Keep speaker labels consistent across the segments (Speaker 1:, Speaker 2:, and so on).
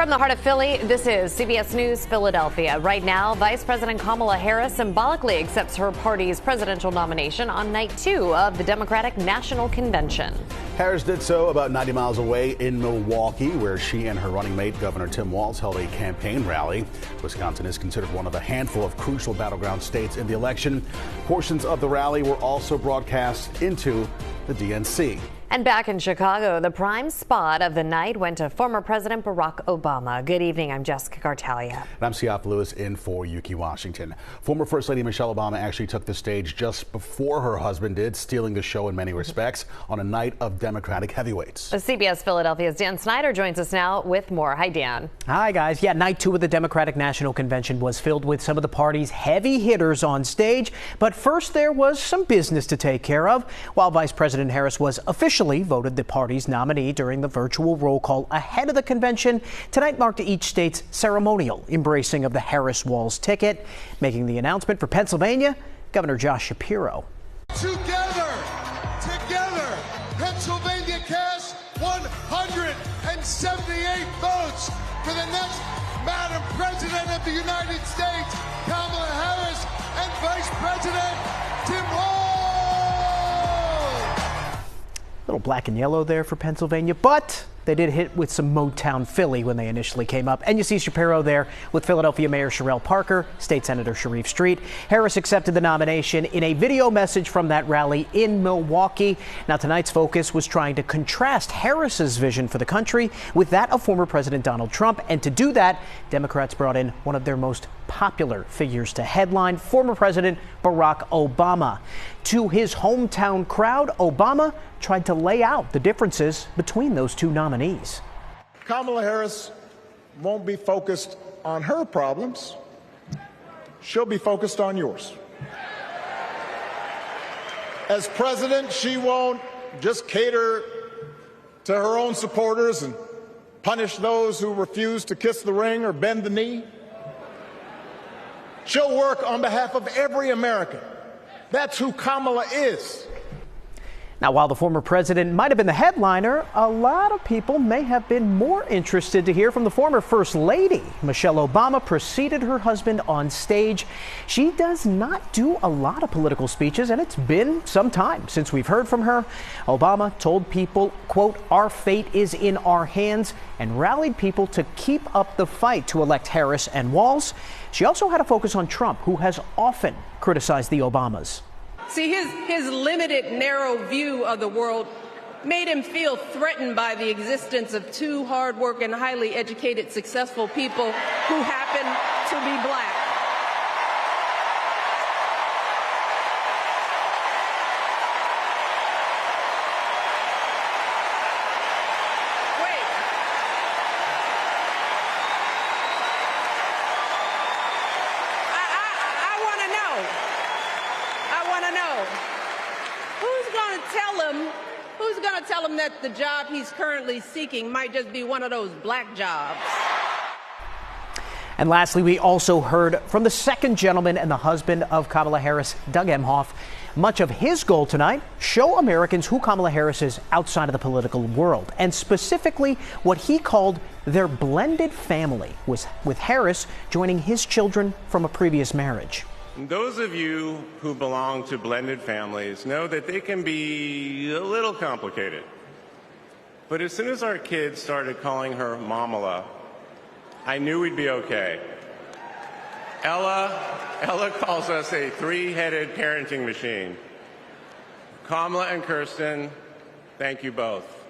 Speaker 1: From the heart of Philly, this is CBS News Philadelphia. Right now, Vice President Kamala Harris symbolically accepts her party's presidential nomination on night 2 of the Democratic National Convention.
Speaker 2: Harris did so about 90 miles away in Milwaukee, where she and her running mate, Governor Tim Walz, held a campaign rally. Wisconsin is considered one of a handful of crucial battleground states in the election. Portions of the rally were also broadcast into the DNC.
Speaker 1: And back in Chicago, the prime spot of the night went to former President Barack Obama. Good evening. I'm Jessica Cartalia.
Speaker 2: And I'm Siafa Lewis in for Yuki Washington. Former First Lady Michelle Obama actually took the stage just before her husband did, stealing the show in many respects on a night of Democratic heavyweights.
Speaker 1: CBS Philadelphia's Dan Snyder joins us now with more. Hi, Dan.
Speaker 3: Hi, guys. Yeah, night 2 of the Democratic National Convention was filled with some of the party's heavy hitters on stage. But first, there was some business to take care of. While Vice President Harris was officially voted the party's nominee during the virtual roll call ahead of the convention, tonight marked each state's ceremonial embracing of the Harris-Walz ticket. Making the announcement for Pennsylvania, Governor Josh Shapiro.
Speaker 4: Together, Pennsylvania cast 178 votes for the next Madam President of the United States, Kamala Harris, and Vice President Tim Walz.
Speaker 3: Little black and yellow there for Pennsylvania, but they did hit with some Motown Philly when they initially came up. And you see Shapiro there with Philadelphia Mayor Sherrell Parker, State Senator Sharif Street. Harris accepted the nomination in a video message from that rally in Milwaukee. Now, tonight's focus was trying to contrast Harris's vision for the country with that of former President Donald Trump. And to do that, Democrats brought in one of their most popular figures to headline, former President Barack Obama. To his hometown crowd, Obama tried to lay out the differences between those two nominees.
Speaker 5: Kamala Harris won't be focused on her problems. She'll be focused on yours. As president, she won't just cater to her own supporters and punish those who refuse to kiss the ring or bend the knee. She'll work on behalf of every American. That's who Kamala is.
Speaker 3: Now, while the former president might have been the headliner, a lot of people may have been more interested to hear from the former First Lady. Michelle Obama preceded her husband on stage. She does not do a lot of political speeches, and it's been some time since we've heard from her. Obama told people, quote, "Our fate is in our hands," and rallied people to keep up the fight to elect Harris and Walz. She also had a focus on Trump, who has often criticized the Obamas.
Speaker 6: See, his limited, narrow view of the world made him feel threatened by the existence of two hard-working, highly educated, successful people who happen to be black. Who's going to tell him that the job he's currently seeking might just be one of those black jobs?
Speaker 3: And lastly, we also heard from the second gentleman and the husband of Kamala Harris, Doug Emhoff. Much of his goal tonight, show Americans who Kamala Harris is outside of the political world, and specifically what he called their blended family, with Harris joining his children from a previous marriage.
Speaker 7: Those of you who belong to blended families know that they can be a little complicated. But as soon as our kids started calling her Mamala, I knew we'd be okay. Ella calls us a three-headed parenting machine. Kamala and Kirsten, thank you both.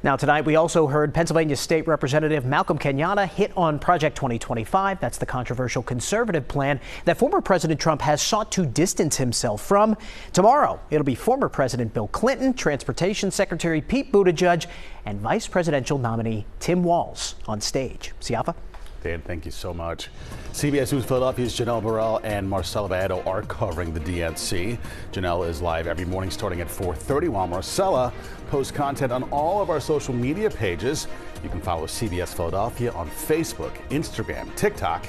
Speaker 3: Now, tonight, we also heard Pennsylvania State Representative Malcolm Kenyatta hit on Project 2025. That's the controversial conservative plan that former President Trump has sought to distance himself from. Tomorrow, it'll be former President Bill Clinton, Transportation Secretary Pete Buttigieg, and Vice Presidential nominee Tim Walz on stage. Siafa?
Speaker 2: Dan, thank you so much. CBS News Philadelphia's Janelle Burrell and Marcella Baedo are covering the DNC. Janelle is live every morning starting at 4:30, while Marcella posts content on all of our social media pages. You can follow CBS Philadelphia on Facebook, Instagram, TikTok,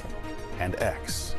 Speaker 2: and X.